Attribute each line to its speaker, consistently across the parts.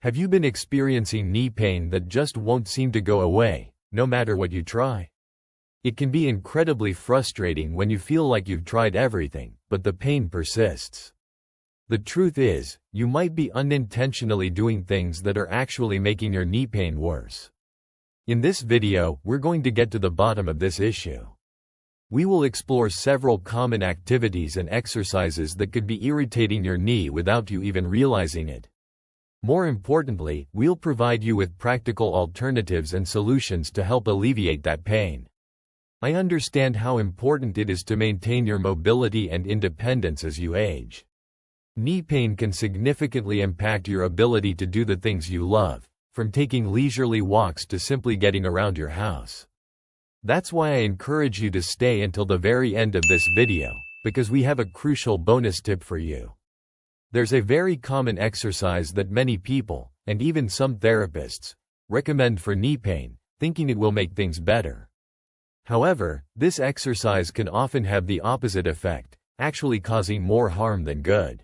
Speaker 1: Have you been experiencing knee pain that just won't seem to go away, no matter what you try? It can be incredibly frustrating when you feel like you've tried everything, but the pain persists. The truth is, you might be unintentionally doing things that are actually making your knee pain worse. In this video, we're going to get to the bottom of this issue. We will explore several common activities and exercises that could be irritating your knee without you even realizing it. More importantly, we'll provide you with practical alternatives and solutions to help alleviate that pain. I understand how important it is to maintain your mobility and independence as you age. Knee pain can significantly impact your ability to do the things you love, from taking leisurely walks to simply getting around your house. That's why I encourage you to stay until the very end of this video, because we have a crucial bonus tip for you. There's a very common exercise that many people, and even some therapists, recommend for knee pain, thinking it will make things better. However, this exercise can often have the opposite effect, actually causing more harm than good.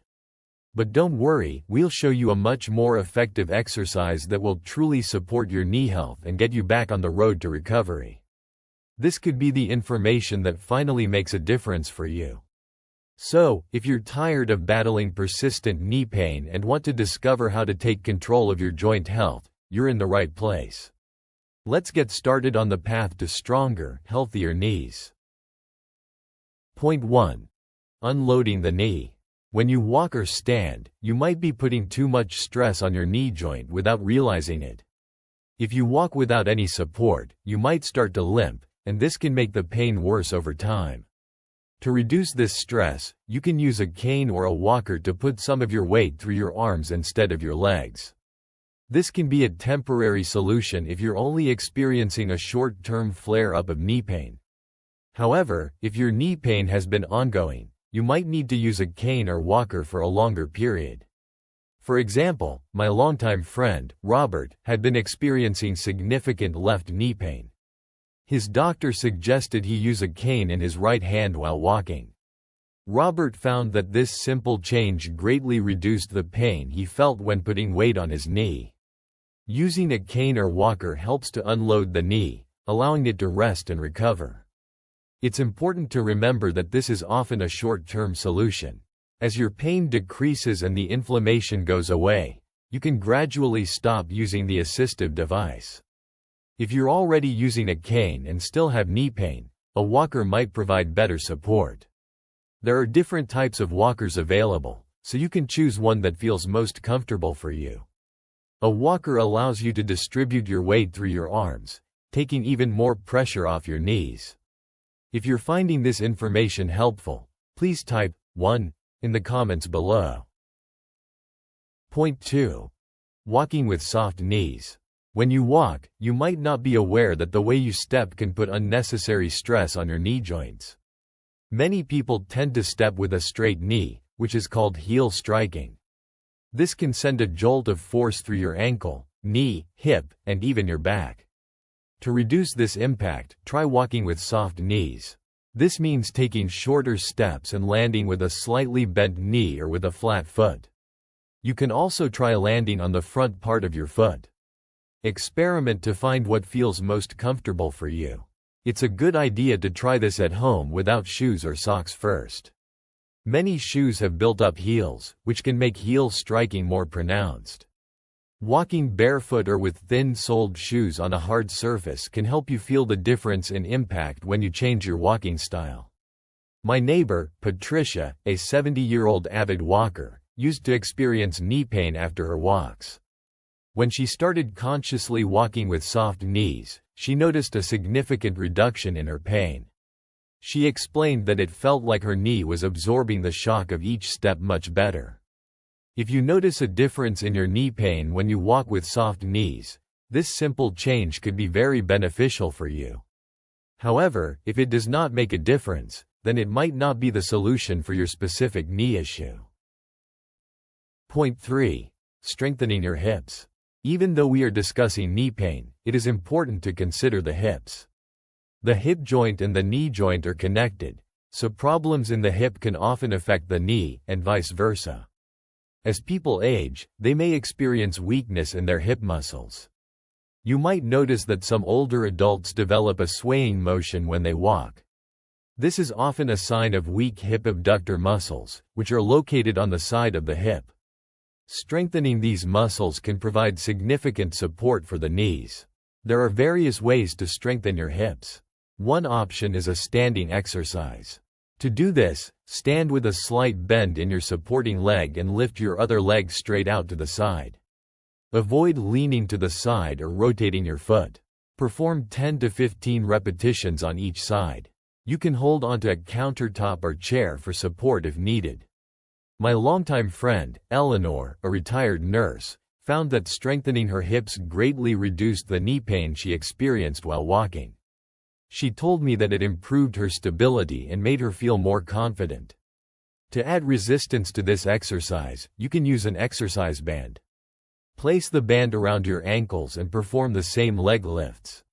Speaker 1: But don't worry, we'll show you a much more effective exercise that will truly support your knee health and get you back on the road to recovery. This could be the information that finally makes a difference for you. So, if you're tired of battling persistent knee pain and want to discover how to take control of your joint health, you're in the right place. Let's get started on the path to stronger, healthier knees. Point 1. Unloading the knee. When you walk or stand, you might be putting too much stress on your knee joint without realizing it. If you walk without any support, you might start to limp, and this can make the pain worse over time. To reduce this stress, you can use a cane or a walker to put some of your weight through your arms instead of your legs. This can be a temporary solution if you're only experiencing a short-term flare-up of knee pain. However, if your knee pain has been ongoing, you might need to use a cane or walker for a longer period. For example, my longtime friend, Robert, had been experiencing significant left knee pain. His doctor suggested he use a cane in his right hand while walking. Robert found that this simple change greatly reduced the pain he felt when putting weight on his knee. Using a cane or walker helps to unload the knee, allowing it to rest and recover. It's important to remember that this is often a short-term solution. As your pain decreases and the inflammation goes away, you can gradually stop using the assistive device. If you're already using a cane and still have knee pain, a walker might provide better support. There are different types of walkers available, so you can choose one that feels most comfortable for you. A walker allows you to distribute your weight through your arms, taking even more pressure off your knees. If you're finding this information helpful, please type 1 in the comments below. Point 2. Walking with soft knees. When you walk, you might not be aware that the way you step can put unnecessary stress on your knee joints. Many people tend to step with a straight knee, which is called heel striking. This can send a jolt of force through your ankle, knee, hip, and even your back. To reduce this impact, try walking with soft knees. This means taking shorter steps and landing with a slightly bent knee or with a flat foot. You can also try landing on the front part of your foot. Experiment to find what feels most comfortable for you. It's a good idea to try this at home without shoes or socks first. Many shoes have built-up heels, which can make heel striking more pronounced. Walking barefoot or with thin-soled shoes on a hard surface can help you feel the difference in impact when you change your walking style. My neighbor, Patricia, a 70-year-old avid walker, used to experience knee pain after her walks. When she started consciously walking with soft knees, she noticed a significant reduction in her pain. She explained that it felt like her knee was absorbing the shock of each step much better. If you notice a difference in your knee pain when you walk with soft knees, this simple change could be very beneficial for you. However, if it does not make a difference, then it might not be the solution for your specific knee issue. Point 3. Strengthening your hips. Even though we are discussing knee pain, it is important to consider the hips. The hip joint and the knee joint are connected, so problems in the hip can often affect the knee, and vice versa. As people age, they may experience weakness in their hip muscles. You might notice that some older adults develop a swaying motion when they walk. This is often a sign of weak hip abductor muscles, which are located on the side of the hip. Strengthening these muscles can provide significant support for the knees. There are various ways to strengthen your hips. One option is a standing exercise. To do this, stand with a slight bend in your supporting leg and lift your other leg straight out to the side. Avoid leaning to the side or rotating your foot. Perform 10 to 15 repetitions on each side. You can hold onto a countertop or chair for support if needed. My longtime friend, Eleanor, a retired nurse, found that strengthening her hips greatly reduced the knee pain she experienced while walking. She told me that it improved her stability and made her feel more confident. To add resistance to this exercise, you can use an exercise band. Place the band around your ankles and perform the same leg lifts.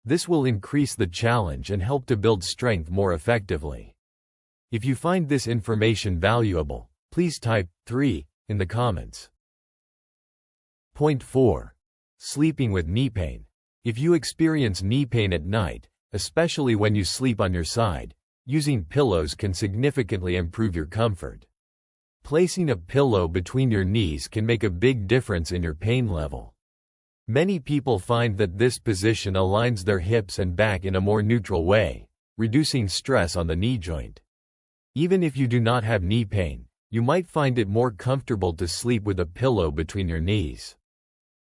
Speaker 1: This will increase the challenge and help to build strength more effectively. If you find this information valuable, please type 3 in the comments. Point 4. Sleeping with knee pain. If you experience knee pain at night, especially when you sleep on your side, using pillows can significantly improve your comfort. Placing a pillow between your knees can make a big difference in your pain level. Many people find that this position aligns their hips and back in a more neutral way, reducing stress on the knee joint. Even if you do not have knee pain, you might find it more comfortable to sleep with a pillow between your knees.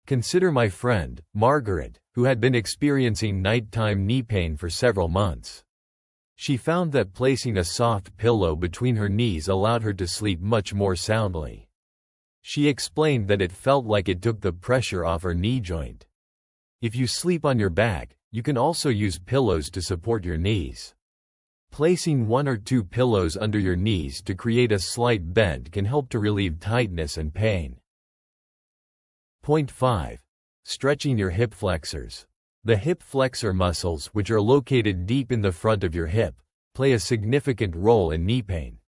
Speaker 1: Consider my friend, Margaret, who had been experiencing nighttime knee pain for several months. She found that placing a soft pillow between her knees allowed her to sleep much more soundly. She explained that it felt like it took the pressure off her knee joint. If you sleep on your back, you can also use pillows to support your knees. Placing 1 or 2 pillows under your knees to create a slight bend can help to relieve tightness and pain. Point 5. Stretching your hip flexors. The hip flexor muscles, which are located deep in the front of your hip, play a significant role in knee pain.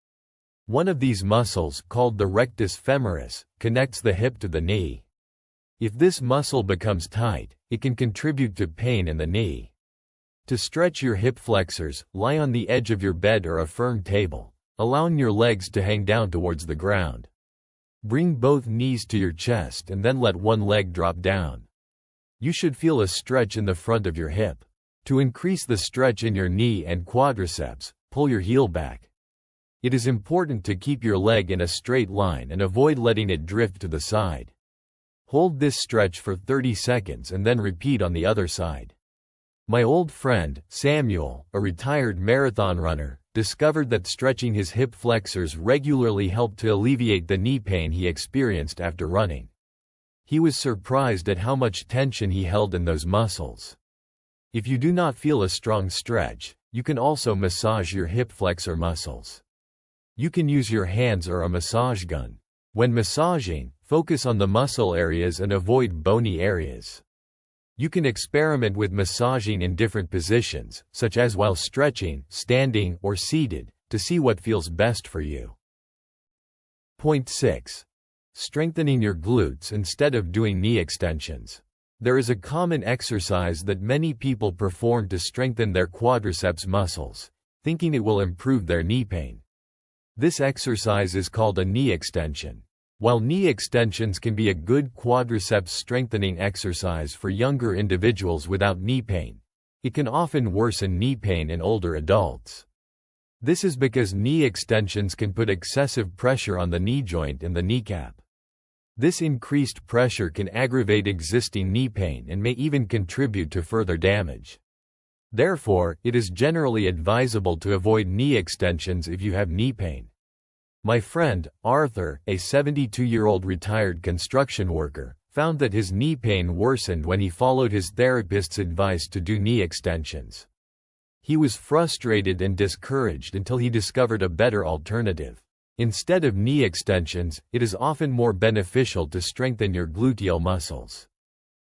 Speaker 1: One of these muscles, called the rectus femoris, connects the hip to the knee. If this muscle becomes tight, it can contribute to pain in the knee. To stretch your hip flexors, lie on the edge of your bed or a firm table, allowing your legs to hang down towards the ground. Bring both knees to your chest and then let one leg drop down. You should feel a stretch in the front of your hip. To increase the stretch in your knee and quadriceps, pull your heel back. It is important to keep your leg in a straight line and avoid letting it drift to the side. Hold this stretch for 30 seconds and then repeat on the other side. My old friend, Samuel, a retired marathon runner, discovered that stretching his hip flexors regularly helped to alleviate the knee pain he experienced after running. He was surprised at how much tension he held in those muscles. If you do not feel a strong stretch, you can also massage your hip flexor muscles. You can use your hands or a massage gun. When massaging, focus on the muscle areas and avoid bony areas. You can experiment with massaging in different positions, such as while stretching, standing, or seated, to see what feels best for you. Point 6. Strengthening your glutes instead of doing knee extensions. There is a common exercise that many people perform to strengthen their quadriceps muscles, thinking it will improve their knee pain. This exercise is called a knee extension. While knee extensions can be a good quadriceps strengthening exercise for younger individuals without knee pain, it can often worsen knee pain in older adults. This is because knee extensions can put excessive pressure on the knee joint and the kneecap. This increased pressure can aggravate existing knee pain and may even contribute to further damage. Therefore, it is generally advisable to avoid knee extensions if you have knee pain. My friend, Arthur, a 72-year-old retired construction worker, found that his knee pain worsened when he followed his therapist's advice to do knee extensions. He was frustrated and discouraged until he discovered a better alternative. Instead of knee extensions, it is often more beneficial to strengthen your gluteal muscles.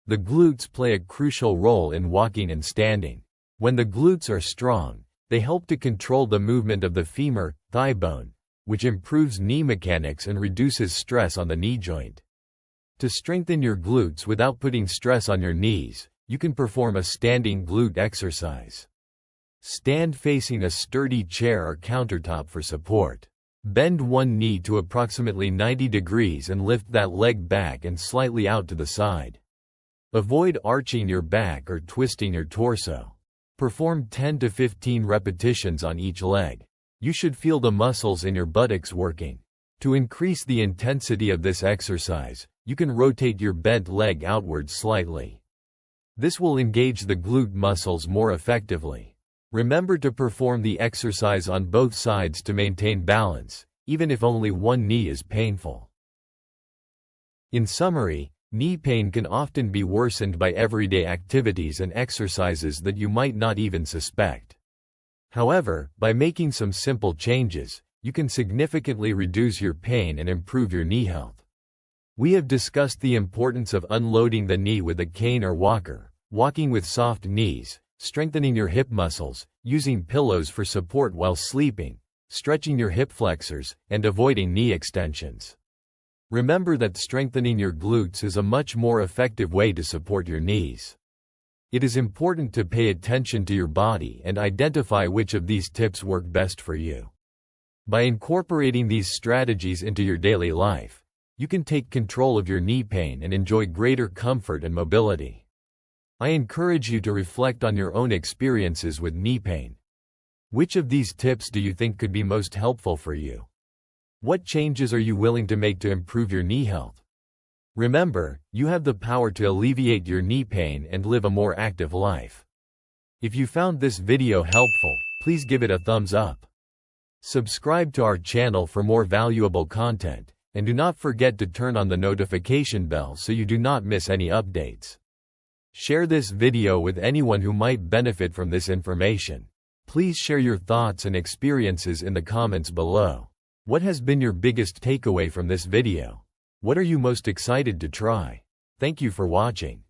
Speaker 1: The glutes play a crucial role in walking and standing. When the glutes are strong, they help to control the movement of the femur, thigh bone, which improves knee mechanics and reduces stress on the knee joint. To strengthen your glutes without putting stress on your knees, you can perform a standing glute exercise. Stand facing a sturdy chair or countertop for support. Bend one knee to approximately 90 degrees and lift that leg back and slightly out to the side. Avoid arching your back or twisting your torso. Perform 10 to 15 repetitions on each leg. You should feel the muscles in your buttocks working. To increase the intensity of this exercise, you can rotate your bent leg outward slightly. This will engage the glute muscles more effectively. Remember to perform the exercise on both sides to maintain balance, even if only one knee is painful. In summary, knee pain can often be worsened by everyday activities and exercises that you might not even suspect. However, by making some simple changes, you can significantly reduce your pain and improve your knee health. We have discussed the importance of unloading the knee with a cane or walker, walking with soft knees, strengthening your hip muscles, using pillows for support while sleeping, stretching your hip flexors, and avoiding knee extensions. Remember that strengthening your glutes is a much more effective way to support your knees. It is important to pay attention to your body and identify which of these tips work best for you. By incorporating these strategies into your daily life, you can take control of your knee pain and enjoy greater comfort and mobility. I encourage you to reflect on your own experiences with knee pain. Which of these tips do you think could be most helpful for you? What changes are you willing to make to improve your knee health? Remember, you have the power to alleviate your knee pain and live a more active life. If you found this video helpful, please give it a thumbs up. Subscribe to our channel for more valuable content, and do not forget to turn on the notification bell so you do not miss any updates. Share this video with anyone who might benefit from this information. Please share your thoughts and experiences in the comments below. What has been your biggest takeaway from this video? What are you most excited to try? Thank you for watching.